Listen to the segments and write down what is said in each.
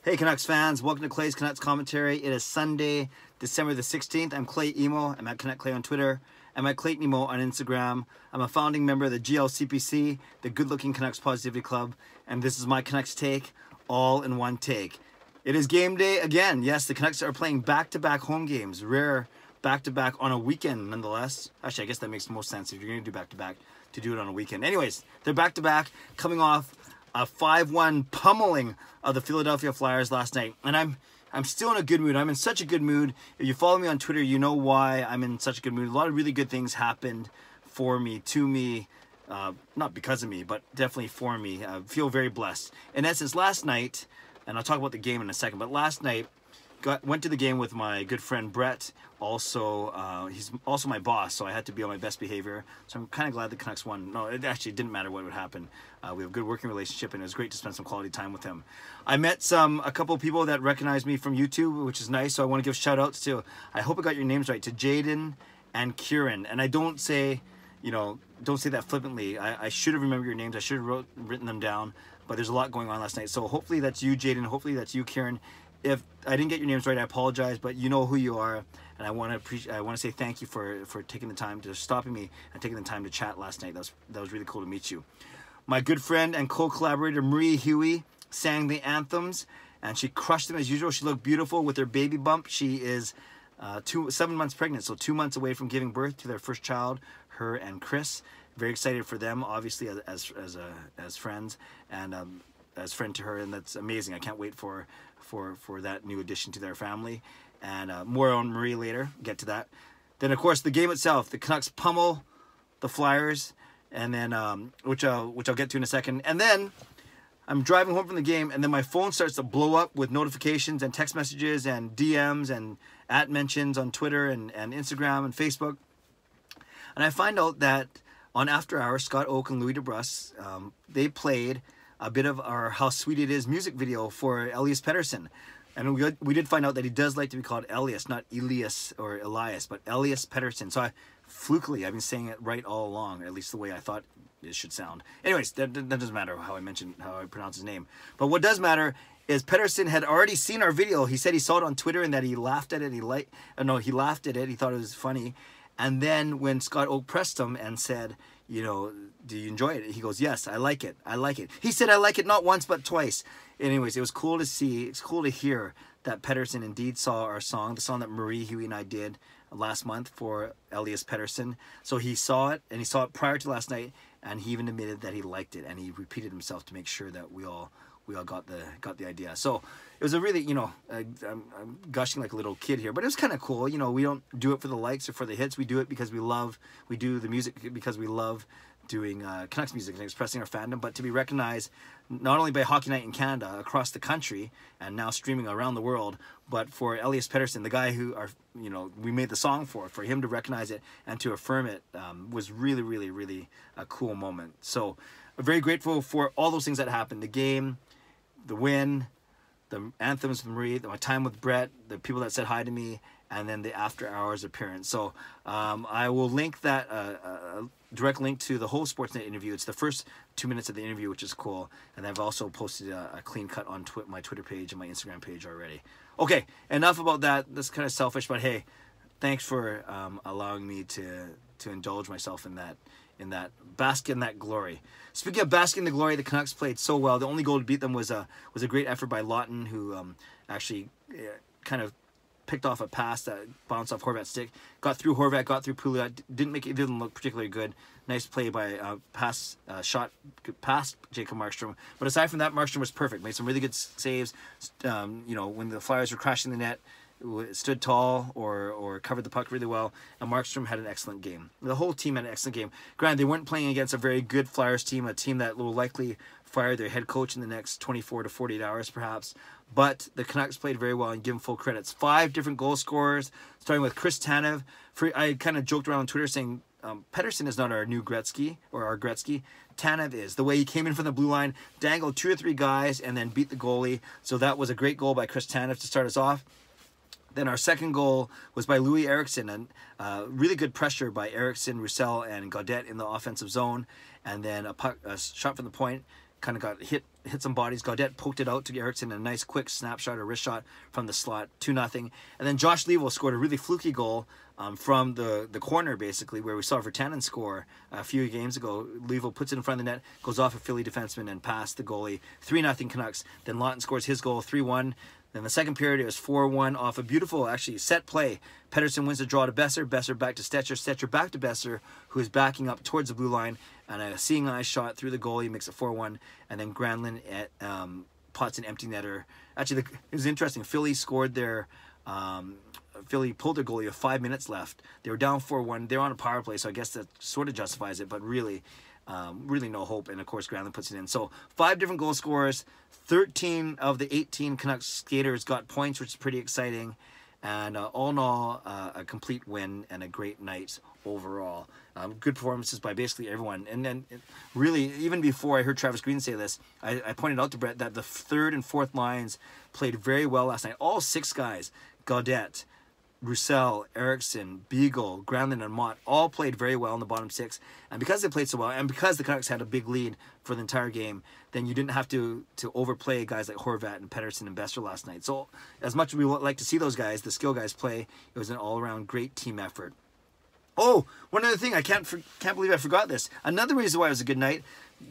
Hey Canucks fans, welcome to Clay's Canucks Commentary. It is Sunday, December the 16th. I'm Clay Emo. I'm at Canuck Clay on Twitter. I'm at Clayton Emo on Instagram. I'm a founding member of the GLCPC, the Good Looking Canucks Positivity Club, and this is my Canucks take, all in one take. It is game day again. Yes, the Canucks are playing back-to-back home games. Rare back-to-back on a weekend, nonetheless. Actually, I guess that makes the most sense if you're going to do back-to-back to do it on a weekend. Anyways, they're back-to-back, coming off a 5-1 pummeling of the Philadelphia Flyers last night. And I'm still in a good mood. I'm in such a good mood. If you follow me on Twitter, you know why I'm in such a good mood. A lot of really good things happened for me, to me, not because of me, but definitely for me. I feel very blessed. In essence, last night, and I'll talk about the game in a second, but last night, went to the game with my good friend Brett. Also, he's also my boss, so I had to be on my best behavior. So I'm kind of glad the Canucks won. No, it actually didn't matter what would happen. We have a good working relationship, and it was great to spend some quality time with him. I met a couple of people that recognized me from YouTube, which is nice. So I want to give shout outs to, I hope I got your names right, to Jaden and Kieran. And I don't say, don't say that flippantly. I should have remembered your names. I should have written them down. But there's a lot going on last night. So hopefully that's you, Jaden. Hopefully that's you, Kieran. If I didn't get your names right, I apologize, but you know who you are, and I want to say thank you for taking the time to stopping me and taking the time to chat last night. That was really cool to meet you. My good friend and co-collaborator Marie Huey sang the anthems, and she crushed them as usual. She looked beautiful with her baby bump. She is 7 months pregnant, so 2 months away from giving birth to their first child, her and Chris. Very excited for them, obviously as friends, and as friend to her, and that's amazing. I can't wait for that new addition to their family, and more on Marie later. Get to that. Then of course the game itself, the Canucks pummel the Flyers, and then which I'll get to in a second. And then I'm driving home from the game, and then my phone starts to blow up with notifications and text messages and DMs and @ mentions on Twitter and Instagram and Facebook, and I find out that on After Hours, Scott Oak and Louis DeBrusk, they played a bit of our How Sweet It Is music video for Elias Pettersson. And we did find out that he does like to be called Elias, not Elias or Elias, but Elias Pettersson. So I've been saying it right all along, at least the way I thought it should sound. Anyways, that doesn't matter how I pronounce his name. But what does matter is Pettersson had already seen our video. He said he saw it on Twitter and that he laughed at it. He laughed at it. He thought it was funny. And then when Scott Oak pressed him and said, do you enjoy it? He goes, yes, I like it. I like it. He said, I like it not once, but twice. Anyways, it was cool to see. It's cool to hear that Pettersson indeed saw our song, the song that Marie Huey and I did last month for Elias Pettersson. So he saw it, and he saw it prior to last night, and he even admitted that he liked it, and he repeated himself to make sure that we all got the idea. So it was a really, I'm gushing like a little kid here, but it was kind of cool. We don't do it for the likes or for the hits. We do it because we do the music because we love doing Canucks music and expressing our fandom, but to be recognized not only by Hockey Night in Canada, across the country, and now streaming around the world, but for Elias Pettersson, the guy who we made the song for him to recognize it and to affirm it was really, really, really a cool moment. So I'm very grateful for all those things that happened. The game, the win, the anthems with Marie, my time with Brett, the people that said hi to me, and then the After Hours appearance. So I will link that, direct link to the whole Sportsnet interview. It's the first 2 minutes of the interview, which is cool. And I've also posted a clean cut on my Twitter page and my Instagram page already. Okay, enough about that. That's kind of selfish, but hey, thanks for allowing me to indulge myself in that bask in that glory. Speaking of basking in the glory, the Canucks played so well. The only goal to beat them was a great effort by Lawton, who actually kind of picked off a pass that bounced off Horvat's stick, got through Horvat, got through Pouliot, didn't make either of them look particularly good. Nice play by shot past Jacob Markstrom. But aside from that, Markstrom was perfect. Made some really good saves. When the Flyers were crashing the net, stood tall or covered the puck really well, and Markstrom had an excellent game. The whole team had an excellent game. Granted, they weren't playing against a very good Flyers team, a team that will likely fire their head coach in the next 24 to 48 hours perhaps, but the Canucks played very well and give them full credits. 5 different goal scorers, starting with Chris Tanev. I kind of joked around on Twitter saying Pettersson is not our new Gretzky or our Gretzky. Tanev is. The way he came in from the blue line, dangled 2 or 3 guys, and then beat the goalie. So that was a great goal by Chris Tanev to start us off. Then our second goal was by Louis Eriksson, and really good pressure by Eriksson, Roussel, and Gaudette in the offensive zone. And then a shot from the point kind of got hit some bodies. Gaudette poked it out to Eriksson, a nice quick snapshot or wrist shot from the slot, 2-0. And then Josh Leivo scored a really fluky goal from the corner, basically, where we saw Virtanen score a few games ago. Leivo puts it in front of the net, goes off a Philly defenseman and past the goalie. 3-0 Canucks. Then Lawton scores his goal, 3-1. Then the second period, it was 4-1 off a beautiful, actually, set play. Pettersson wins the draw to Boeser. Boeser back to Stetcher. Stetcher back to Boeser, who is backing up towards the blue line. And a seeing eye shot through the goalie makes it 4-1. And then Granlund pots an empty netter. Actually, it was interesting. Philly scored their... Philly pulled their goalie with 5 minutes left. They were down 4-1. They were on a power play, so I guess that sort of justifies it. But really, really no hope. And, of course, Granlund puts it in. So 5 different goal scorers. 13 of the 18 Canucks skaters got points, which is pretty exciting. And all in all, a complete win and a great night overall. Good performances by basically everyone. And then, really, even before I heard Travis Green say this, I pointed out to Brett that the third and fourth lines played very well last night. All 6 guys, Gaudette, Roussel, Eriksson, Beagle, Granlund, and Mott all played very well in the bottom 6. And because they played so well, and because the Canucks had a big lead for the entire game, then you didn't have to overplay guys like Horvat and Pettersson and Boeser last night. So as much as we would like to see those guys, the skill guys play, it was an all-around great team effort. Oh, one other thing, I can't believe I forgot this. Another reason why it was a good night,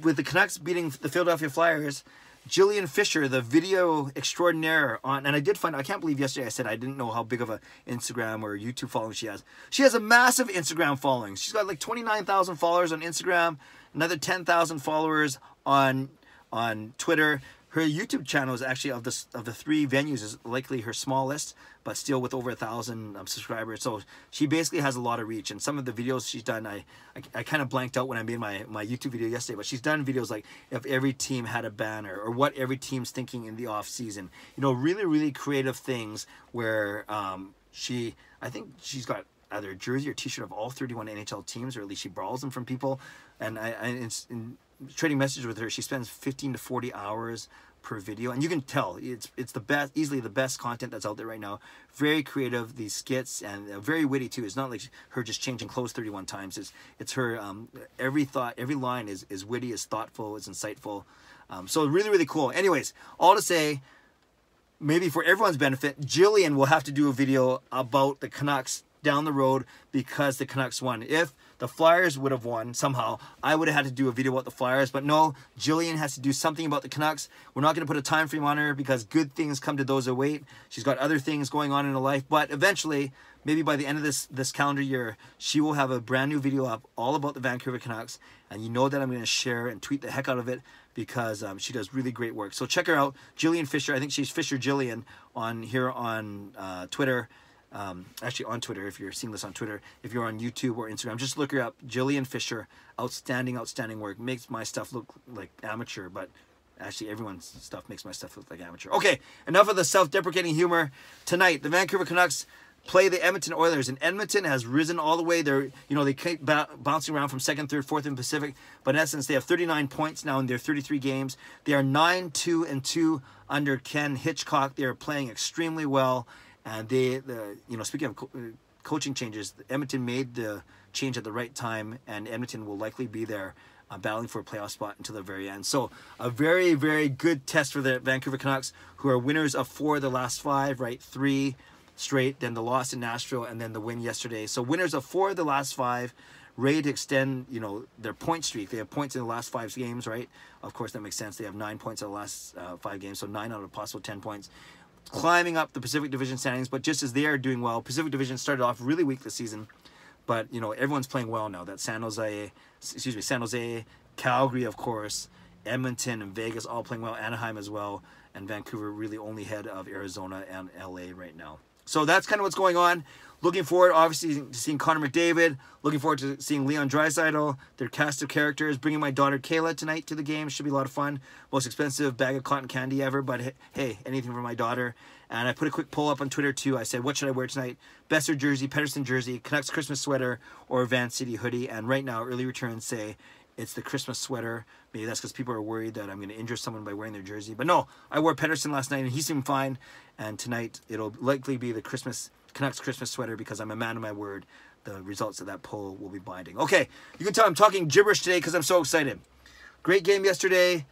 with the Canucks beating the Philadelphia Flyers, Jillian Fisher, the video extraordinaire and I did find, I can't believe yesterday I said I didn't know how big of an Instagram or YouTube following she has. She has a massive Instagram following. She's got like 29,000 followers on Instagram, another 10,000 followers on Twitter. Her YouTube channel is actually, of the 3 venues, is likely her smallest, but still with over 1,000 subscribers. So she basically has a lot of reach. And some of the videos she's done, I kind of blanked out when I made my YouTube video yesterday, but she's done videos like if every team had a banner, or what every team's thinking in the off season. You know, really, really creative things where I think she's got either a jersey or t-shirt of all 31 NHL teams, or at least she borrows them from people. And in trading messages with her, she spends 15 to 40 hours per video, and you can tell it's the best, easily the best content that's out there right now. Very creative, these skits, and very witty too. It's not like her just changing clothes 31 times. It's her every line is witty, is thoughtful, is insightful. So really, really cool. Anyways, all to say, maybe for everyone's benefit, Jillian will have to do a video about the Canucks down the road because the Canucks won. If the Flyers would have won somehow, I would have had to do a video about the Flyers. But no, Jillian has to do something about the Canucks. We're not going to put a time frame on her because good things come to those who wait. She's got other things going on in her life. But eventually, maybe by the end of this calendar year, she will have a brand new video up all about the Vancouver Canucks. And you know that I'm going to share and tweet the heck out of it because she does really great work. So check her out, Jillian Fisher. I think she's Fisher Jillian on Twitter. Actually on Twitter, if you're seeing this on Twitter. If you're on YouTube or Instagram, just look her up. Jillian Fisher. Outstanding work. Makes my stuff look like amateur, but actually everyone's stuff makes my stuff look like amateur. Okay, enough of the self-deprecating humor. Tonight, the Vancouver Canucks play the Edmonton Oilers, and Edmonton has risen all the way. They keep bouncing around from 2nd, 3rd, 4th in the Pacific, but in essence, they have 39 points now in their 33 games. They are 9-2-2 under Ken Hitchcock. They are playing extremely well. And speaking of coaching changes, Edmonton made the change at the right time, and Edmonton will likely be there battling for a playoff spot until the very end. So a very, very good test for the Vancouver Canucks, who are winners of 4 of the last 5, right? 3 straight, then the loss in Nashville, and then the win yesterday. So winners of 4 of the last 5, ready to extend, their point streak. They have points in the last 5 games, right? Of course, that makes sense. They have 9 points in the last 5 games, so 9 out of a possible 10 points. Climbing up the Pacific Division standings, but just as they are doing well, Pacific Division started off really weak this season, but everyone's playing well now. That San Jose, Calgary, of course, Edmonton and Vegas all playing well, Anaheim as well, and Vancouver really only ahead of Arizona and LA right now. So that's kind of what's going on. Looking forward, obviously, to seeing Connor McDavid. Looking forward to seeing Leon Draisaitl, their cast of characters. Bringing my daughter Kayla tonight to the game. Should be a lot of fun. Most expensive bag of cotton candy ever, but hey, anything for my daughter. And I put a quick poll up on Twitter, too. I said, what should I wear tonight? Boeser jersey, Pettersson jersey, Canucks Christmas sweater, or Van City hoodie. And right now, early returns say it's the Christmas sweater. Maybe that's because people are worried that I'm going to injure someone by wearing their jersey. But no, I wore Pettersson last night, and he seemed fine. And tonight, it'll likely be the Canucks Christmas sweater because I'm a man of my word. The results of that poll will be binding. Okay, you can tell I'm talking gibberish today because I'm so excited. Great game yesterday.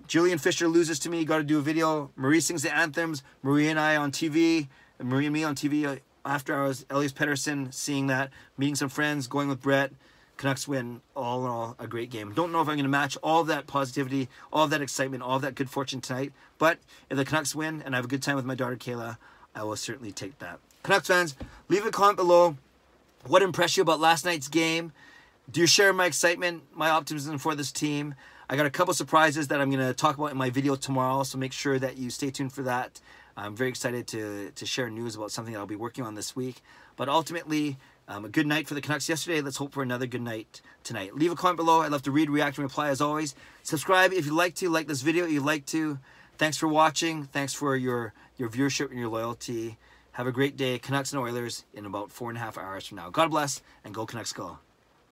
Julian Fisher loses to me. Got to do a video. Marie sings the anthems. Marie and I on TV. Marie and me on TV after hours. Elias Pettersson seeing that. Meeting some friends. Going with Brett. Canucks win. All in all, a great game. Don't know if I'm going to match all of that positivity, all of that excitement, all of that good fortune tonight. But if the Canucks win and I have a good time with my daughter Kayla, I will certainly take that. Canucks fans, leave a comment below. What impressed you about last night's game? Do you share my excitement, my optimism for this team? I got a couple surprises that I'm going to talk about in my video tomorrow, so make sure that you stay tuned for that. I'm very excited to share news about something that I'll be working on this week. But ultimately, a good night for the Canucks yesterday. Let's hope for another good night tonight. Leave a comment below. I'd love to read, react, and reply as always. Subscribe if you'd like to. Like this video if you'd like to. Thanks for watching. Thanks for your viewership and your loyalty. Have a great day. Canucks and Oilers in about 4.5 hours from now. God bless, and go Canucks go.